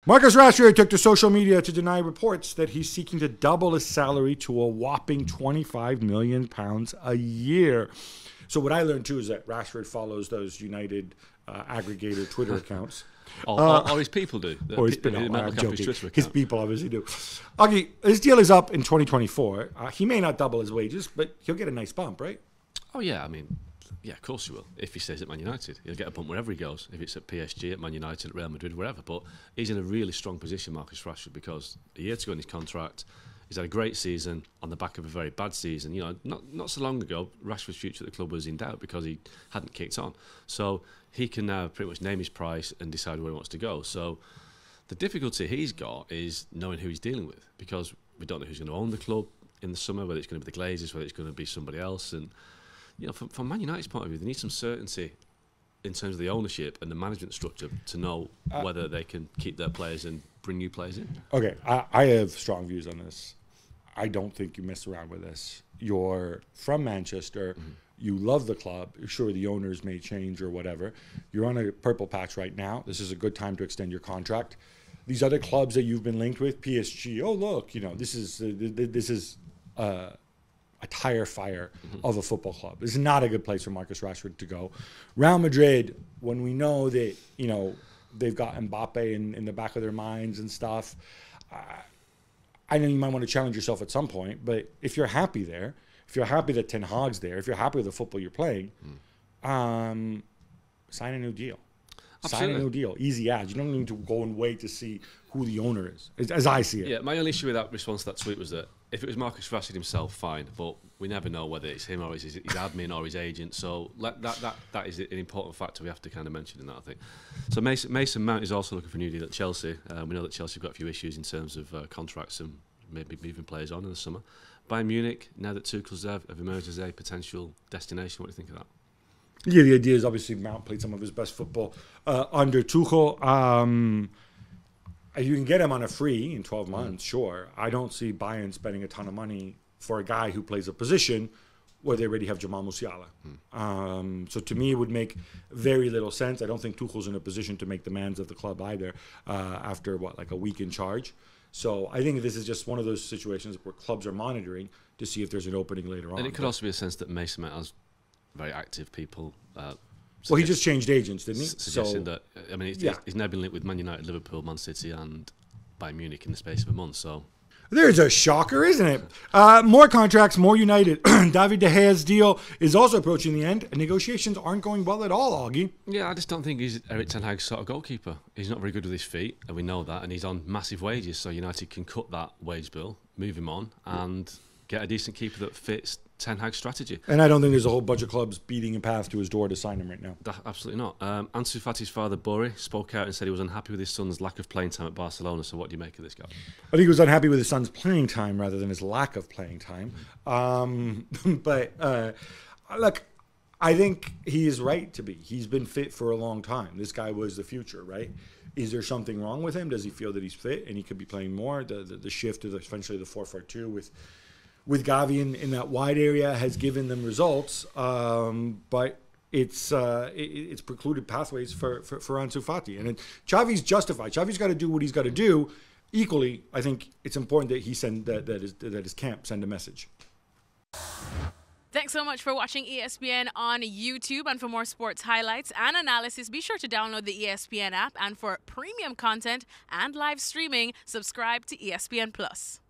Marcus Rashford took to social media to deny reports that he's seeking to double his salary to a whopping £25 million a year. So what I learned, too, is that Rashford follows those United aggregator Twitter accounts. Or his people do. Or his people. I'm joking. His people obviously do. Augie, his deal is up in 2024. He may not double his wages, but he'll get a nice bump, right? Oh, yeah. I mean, yeah, of course he will. If he stays at Man United, he'll get a bump wherever he goes. If it's at PSG, at Man United, at Real Madrid, wherever. But he's in a really strong position, Marcus Rashford, because a year to go in his contract, he's had a great season on the back of a very bad season. You know, not so long ago, Rashford's future at the club was in doubt because he hadn't kicked on. So he can now pretty much name his price and decide where he wants to go. So the difficulty he's got is knowing who he's dealing with, because we don't know who's going to own the club in the summer, whether it's going to be the Glazers, whether it's going to be somebody else. And you know, from Man United's point of view, they need some certainty in terms of the ownership and the management structure to know whether they can keep their players and bring new players in. Okay, I have strong views on this. I don't think you mess around with this. You're from Manchester. Mm-hmm. You love the club. Sure, the owners may change or whatever. You're on a purple patch right now. This is a good time to extend your contract. These other clubs that you've been linked with, PSG, oh, look, you know, this is a tire fire of a football club. This is not a good place for Marcus Rashford to go. Real Madrid, when we know that, you know, they've got Mbappe in the back of their minds and stuff, I know you might want to challenge yourself at some point, but if you're happy there, if you're happy that Ten Hag's there, if you're happy with the football you're playing, sign a new deal. Absolutely. Sign a new deal. Easy ads. You don't need to go and wait to see who the owner is, as I see it. Yeah, my only issue with that response to that tweet was that if it was Marcus Rashford himself, fine, but we never know whether it's him or his admin or his agent. So that is an important factor we have to kind of mention in that, I think. So Mason Mount is also looking for a new deal at Chelsea. We know that Chelsea have got a few issues in terms of contracts and maybe moving players on in the summer. Bayern Munich, now that Tuchel's there, have emerged as a potential destination. What do you think of that? Yeah, the idea is obviously Mount played some of his best football under Tuchel. You can get him on a free in 12 months, sure. I don't see Bayern spending a ton of money for a guy who plays a position where they already have Jamal Musiala. So to me, it would make very little sense. I don't think Tuchel's in a position to make demands of the club either after, like a week in charge. So I think this is just one of those situations where clubs are monitoring to see if there's an opening later on. And it could also be a sense that Mason Mount has very active people. Well, he just changed agents, didn't he? Suggesting that, I mean, he's now been linked with Man United, Liverpool, Man City, and Bayern Munich in the space of a month. So there's a shocker, isn't it? More contracts, more United. David De Gea's deal is also approaching the end, and negotiations aren't going well at all, Augie. Yeah, I just don't think he's Erik ten Hag's sort of goalkeeper. He's not very good with his feet, and we know that, and he's on massive wages, so United can cut that wage bill, move him on, and get a decent keeper that fits Ten Hag's strategy. And I don't think there's a whole bunch of clubs beating a path to his door to sign him right now. Absolutely not. Ansu Fati's father, Bori, spoke out and said he was unhappy with his son's lack of playing time at Barcelona. So what do you make of this guy? I think he was unhappy with his son's playing time rather than his lack of playing time. But look, I think he is right to be. He's been fit for a long time. This guy was the future, right? Is there something wrong with him? Does he feel that he's fit and he could be playing more? The shift to eventually the 4-4-2 with Gavi in that wide area has given them results, but it's precluded pathways for Ansu Fati. And Xavi's justified. Xavi's got to do what he's got to do. Equally, I think it's important that he that his camp send a message. Thanks so much for watching ESPN on YouTube. And for more sports highlights and analysis, be sure to download the ESPN app. And for premium content and live streaming, subscribe to ESPN Plus.